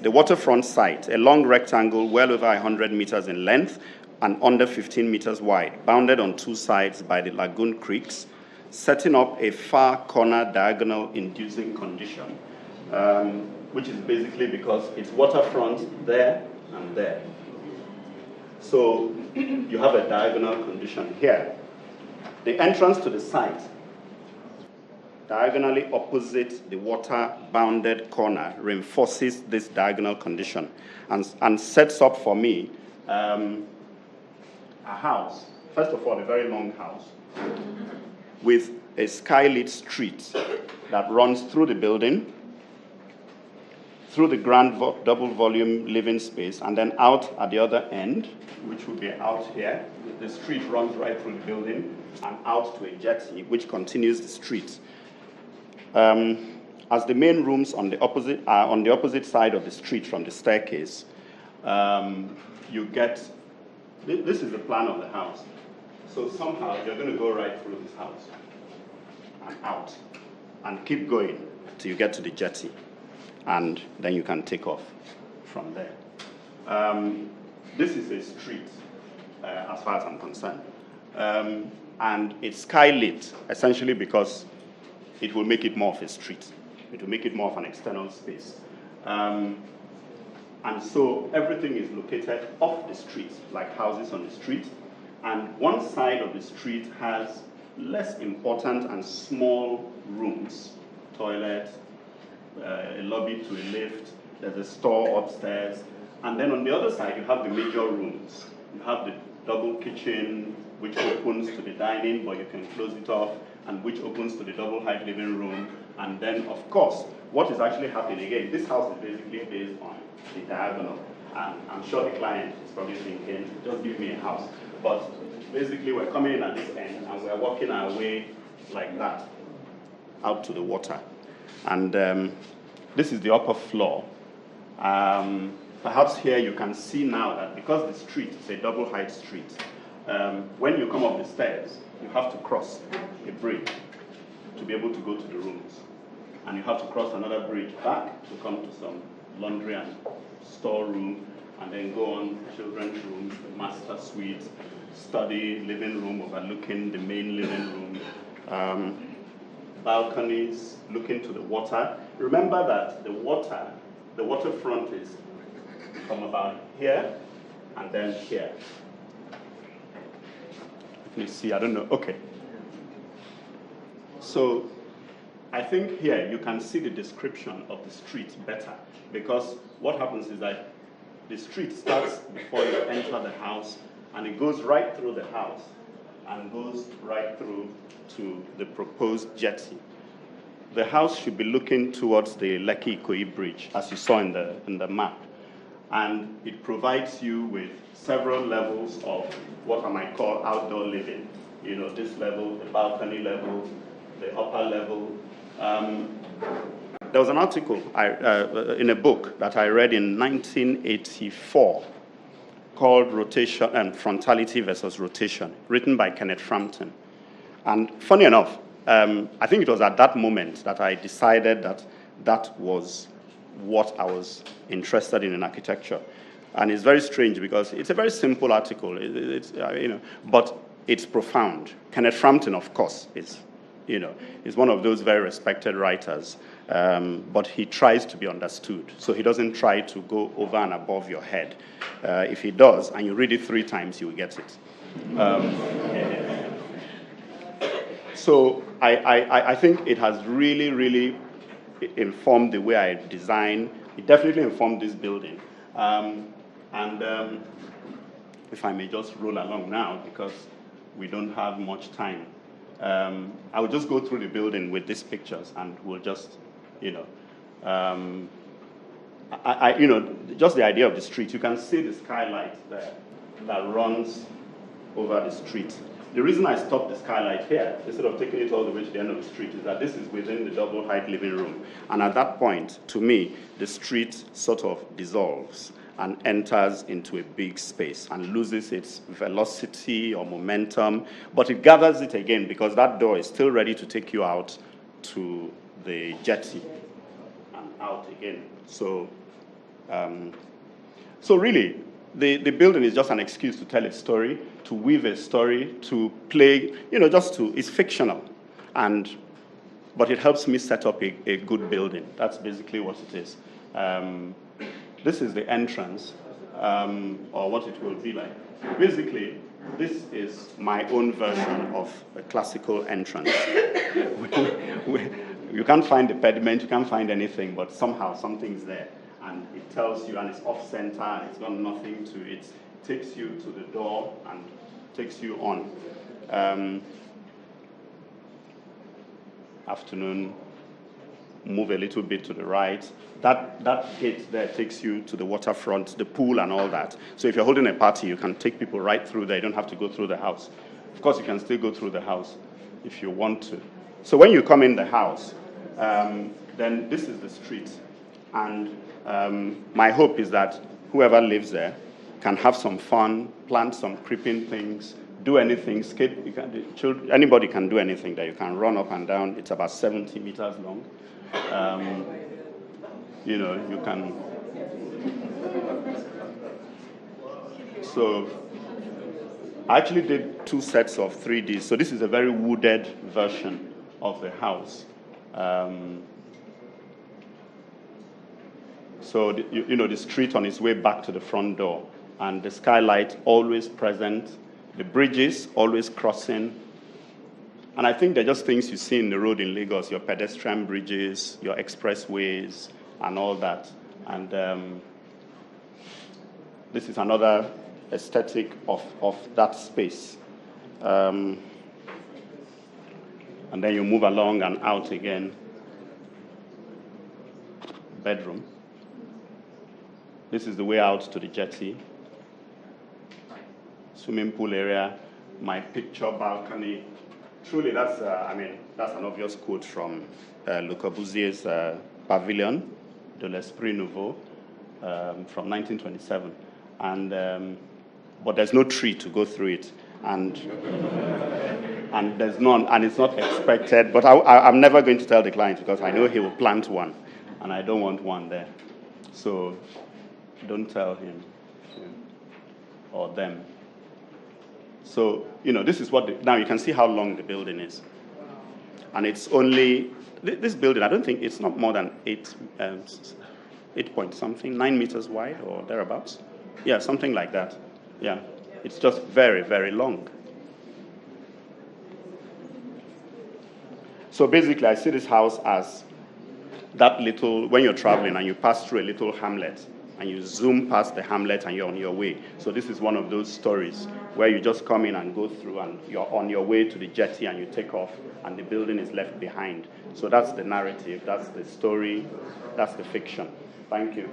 the waterfront site, a long rectangle well over 100 meters in length and under 15 meters wide, bounded on two sides by the lagoon creeks, setting up a far corner diagonal inducing condition, which is basically because it's waterfront there and there. So you have a diagonal condition here. The entrance to the site, diagonally opposite the water-bounded corner, reinforces this diagonal condition and sets up for me a house, first of all, a very long house, with a skylit street that runs through the building, through the grand double volume living space, and then out at the other end, which would be out here. The street runs right through the building and out to a jetty, which continues the street. As the main rooms on the opposite side of the street from the staircase, you get, this is the plan of the house. So somehow you're going to go right through this house and out and keep going till you get to the jetty, and then you can take off from there. This is a street, as far as I'm concerned. And it's skylit, essentially because it will make it more of a street. It will make it more of an external space. And so everything is located off the street, like houses on the street. And one side of the street has less important and small rooms, toilet, a lobby to a lift, there's a store upstairs. And then on the other side, you have the major rooms. You have the double kitchen, which opens to the dining, but you can close it off, and which opens to the double height living room. And then, of course, what is actually happening, again, this house is basically based on the diagonal. And I'm sure the client is probably thinking, just give me a house. But basically, we're coming in at this end, and we're walking our way like that, out to the water. And this is the upper floor. Perhaps here you can see now that because the street is a double height street, when you come up the stairs, you have to cross a bridge to be able to go to the rooms. And you have to cross another bridge back to come to some laundry and storeroom, and then go on children's rooms, the master suite, study, living room overlooking the main living room, balconies looking to the water. Remember that the waterfront is from about here and then here. Please see, I don't know, okay. So I think here you can see the description of the street better, because what happens is that the street starts before you enter the house, and it goes right through the house and goes right through to the proposed jetty. The house should be looking towards the Lekki-Ikoyi Bridge, as you saw in the map. And it provides you with several levels of what I might call outdoor living. You know, this level, the balcony level, the upper level. There was an article in a book that I read in 1984 called Rotation and Frontality versus Rotation, written by Kenneth Frampton. And funny enough, I think it was at that moment that I decided that that was what I was interested in architecture. And it's very strange because it's a very simple article, but it's profound. Kenneth Frampton, of course, is one of those very respected writers, but he tries to be understood. So he doesn't try to go over and above your head. If he does, and you read it 3 times, you will get it. So I think it has really, really informed the way I design. It definitely informed this building. If I may just roll along now, because we don't have much time. I will just go through the building with these pictures, and we'll just, just the idea of the street. You can see the skylight there that runs over the street. The reason I stopped the skylight here, instead of taking it all the way to the end of the street, is that this is within the double height living room. And at that point, to me, the street sort of dissolves and enters into a big space and loses its velocity or momentum, but it gathers it again because that door is still ready to take you out to the jetty and out again. So So really, the building is just an excuse to tell a story, to weave a story, to play, it's fictional. But it helps me set up a good building. That's basically what it is. This is the entrance, or what it will be like. Basically, this is my own version of a classical entrance. You can't find the pediment, you can't find anything, but somehow something's there. And it tells you, and it's off-center, and it's got nothing to it. Takes you to the door and takes you on. Afternoon, move a little bit to the right. That gate there takes you to the waterfront, the pool and all that. So if you're holding a party, you can take people right through there. You don't have to go through the house. Of course, you can still go through the house if you want to. So when you come in the house, then this is the street. And my hope is that whoever lives there can have some fun, plant some creeping things, do anything, skate. Anybody can do anything there. You can run up and down. It's about 70 meters long. You can. So I actually did 2 sets of 3Ds. So this is a very wooded version of the house. So the street on its way back to the front door, and the skylight always present, the bridges always crossing. And I think they're just things you see in the road in Lagos, your pedestrian bridges, your expressways, and all that. And this is another aesthetic of that space. And then you move along and out again. Bedroom. This is the way out to the jetty. Swimming pool area, my picture balcony. Truly, that's an obvious quote from Le Corbusier's Pavilion de l'Esprit Nouveau from 1927. But there's no tree to go through it. And there's none, and it's not expected. But I'm never going to tell the client because I know he will plant one, and I don't want one there. So don't tell him or them. So, this is now you can see how long the building is. And it's only, this building, I don't think, it's not more than 8 point something, 9 meters wide or thereabouts. Yeah, something like that. Yeah, it's just very, very long. So basically, I see this house as that little, when you're traveling and you pass through a little hamlet, and you zoom past the hamlet and you're on your way. So this is one of those stories where you just come in and go through and you're on your way to the jetty and you take off and the building is left behind. So that's the narrative, that's the story, that's the fiction. Thank you.